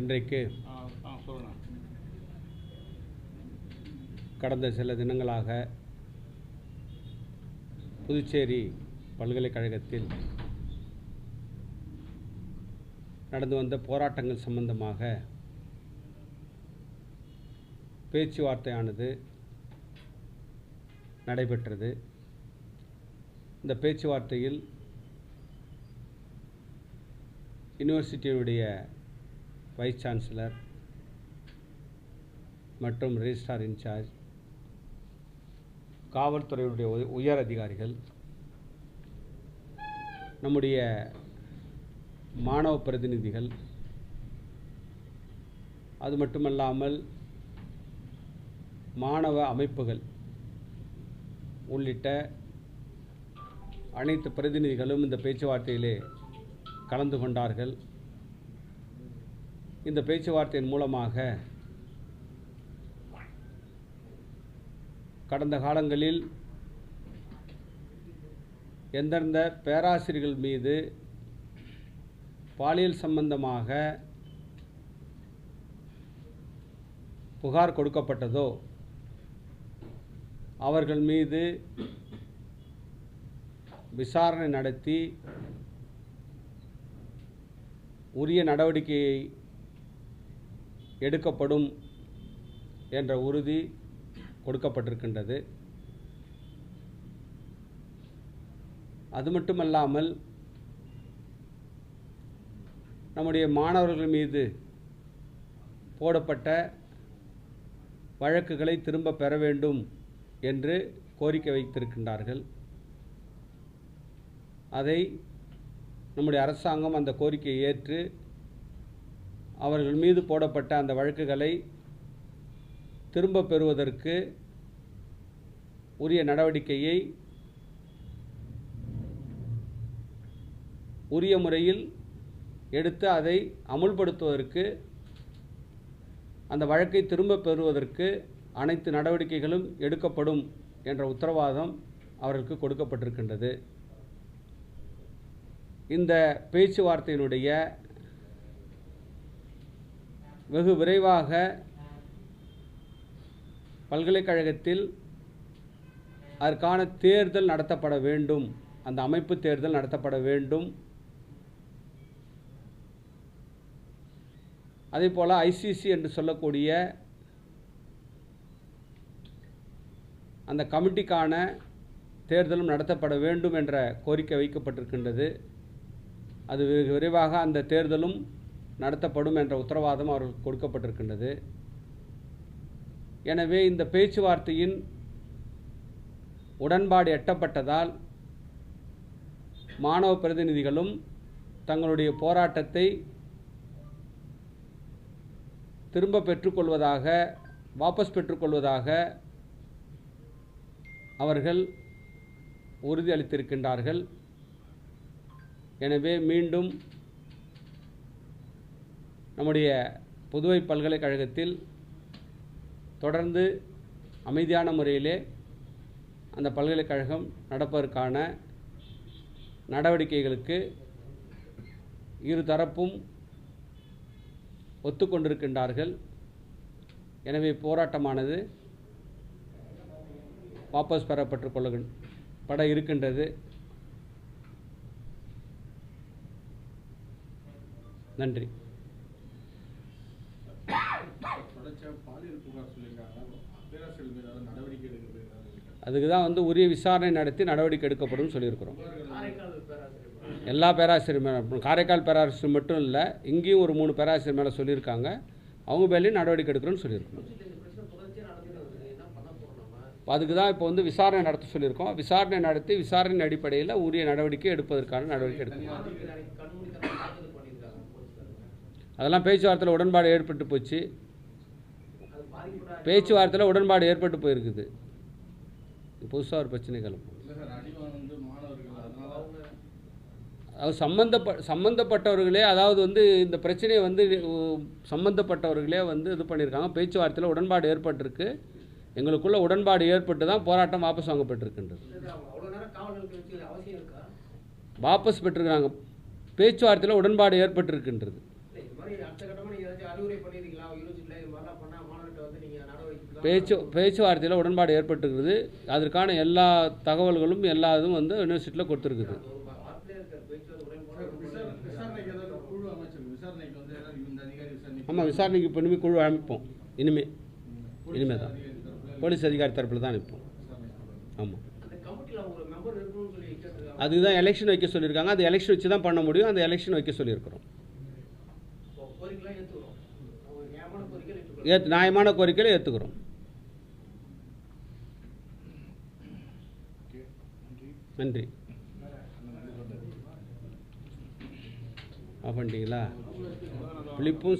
இன்றைக்கு கடந்த சில தினங்களாக புதுச்சேரி பல்கலைக்கழகத்தில் நடந்து வந்த போராட்டங்கள் சம்பந்தமாக பேச்சுவார்த்தையானது நடைபெற்றது. இந்த பேச்சுவார்த்தையில் யூனிவர்சிட்டியினுடைய வைஸ் சான்சலர் மற்றும் ரெஜிஸ்ட்ரார் இன்சார்ஜ், காவல்துறையுடைய உயர் அதிகாரிகள், நம்முடைய மாணவ பிரதிநிதிகள், அது மட்டுமல்லாமல் மாணவ அமைப்புகள் உள்ளிட்ட அனைத்து பிரதிநிதிகளும் இந்த பேச்சுவார்த்தையிலே கலந்து கொண்டார்கள். இந்த பேச்சுவார்த்தையின் மூலமாக கடந்த காலங்களில் எந்தெந்த பேராசிரியர்கள் மீது பாலியல் சம்பந்தமாக புகார் கொடுக்கப்பட்டதோ அவர்கள் மீது விசாரணை நடத்தி உரிய நடவடிக்கையை எடுக்கப்படும் என்ற உறுதி கொடுக்கப்பட்டிருக்கின்றது. அது மட்டுமல்லாமல் நம்முடைய மாணவர்கள் மீது போடப்பட்ட வழக்குகளை திரும்ப பெற வேண்டும் என்று கோரிக்கை வைத்திருக்கின்றார்கள். அதை நம்முடைய அரசாங்கம் அந்த கோரிக்கையை ஏற்று அவர்கள் மீது போடப்பட்ட அந்த வழக்குகளை திரும்ப பெறுவதற்கு உரிய நடவடிக்கையை உரிய முறையில் எடுத்து அதை அமுல்படுத்துவதற்கு, அந்த வழக்கை திரும்ப பெறுவதற்கு அனைத்து நடவடிக்கைகளும் எடுக்கப்படும் என்ற உத்தரவாதம் அவர்களுக்கு கொடுக்கப்பட்டிருக்கின்றது. இந்த பேச்சுவார்த்தையினுடைய வெகு விரைவாக பல்கலைக்கழகத்தில் அதற்கான தேர்தல் நடத்தப்பட வேண்டும், அந்த அமைப்பு தேர்தல் நடத்தப்பட வேண்டும். அதேபோல் ஐசிசி என்று சொல்லக்கூடிய அந்த கமிட்டிக்கான தேர்தலும் நடத்தப்பட வேண்டும் என்ற கோரிக்கை வைக்கப்பட்டிருக்கின்றது. அது விரைவாக அந்த தேர்தலும் நடத்தப்படும் என்ற உத்தரவாதம் அவர்களுக்கு கொடுக்கப்பட்டிருக்கின்றது. எனவே இந்த பேச்சுவார்த்தையின் உடன்பாடு எட்டப்பட்டதால் மாணவ பிரதிநிதிகளும் தங்களுடைய போராட்டத்தை திரும்ப பெற்றுக்கொள்வதாக, வாபஸ் பெற்றுக்கொள்வதாக அவர்கள் உறுதியளித்திருக்கின்றார்கள். எனவே மீண்டும் நம்முடைய புதுவை பல்கலைக்கழகத்தில் தொடர்ந்து அமைதியான முறையிலே அந்த பல்கலைக்கழகம் நடப்பதற்கான நடவடிக்கைகளுக்கு இரு தரப்பும் ஒத்துக்கொண்டிருக்கின்றார்கள். எனவே போராட்டமானது வாபஸ் பெறப்பட இருக்கின்றது. நன்றி. அதுக்கு தான் உரிய விசாரணை நடத்தி நடவடிக்கை எடுக்கப்படும் சொல்லியிருக்கிறோம். எல்லா பேராசிரியர் மேலே, காரைக்கால் பேராசிரியர் மட்டும் இல்லை, இங்கேயும் ஒரு 3 பேராசிரியர் மேலே சொல்லியிருக்காங்க. அவங்க மேலேயும் நடவடிக்கை எடுக்கணும்னு சொல்லியிருக்கோம். அதுக்கு தான் இப்போ விசாரணை நடத்த சொல்லியிருக்கோம். விசாரணை நடத்தி விசாரணை அடிப்படையில் உரிய நடவடிக்கை எடுப்பதற்கான நடவடிக்கை எடுக்கணும். அதெல்லாம் பேச்சுவார்த்தையில் உடன்பாடு ஏற்பட்டு போச்சு. பேச்சுவார்த்தையில் உடன்பாடு ஏற்பட்டு போயிருக்குது. புதுசாக ஒரு பிரச்சனை கிளம்பும். அது சம்பந்தப்பட்டவர்களே, அதாவது இந்த பிரச்சனையை சம்பந்தப்பட்டவர்களே இது பண்ணியிருக்காங்க. பேச்சுவார்த்தையில் உடன்பாடு ஏற்பட்டிருக்கு. எங்களுக்குள்ள உடன்பாடு ஏற்பட்டு தான் போராட்டம் வாபஸ் வாங்கப்பட்டிருக்கின்றது. வாபஸ் பெற்றிருக்காங்க. பேச்சுவார்த்தையில் உடன்பாடு ஏற்பட்டிருக்கின்றது. பேச்சுவார்த்தையில் உடன்பாடு ஏற்பட்டுருக்குது. அதற்கான எல்லா தகவல்களும் எல்லா இதுவும் வந்து யூனிவர்சிட்டியில் கொடுத்துருக்குது. ஆமாம், விசாரணைக்கு இப்போ இனிமேல் குழு அமைப்போம். இனிமே தான் போலீஸ் அதிகாரி தரப்பில் தான் அனுப்போம். ஆமாம், அதுதான் எலெக்ஷன் வைக்க சொல்லியிருக்காங்க. அந்த எலெக்ஷன் வச்சு தான் பண்ண முடியும். அந்த எலெக்ஷன் வைக்க சொல்லியிருக்கிறோம். நியாயமான கோரிக்கைகளை ஏற்றுக்கிறோம். நன்றி. ஆஃப் பண்ணிட்டீங்களா? பிலிப்பும்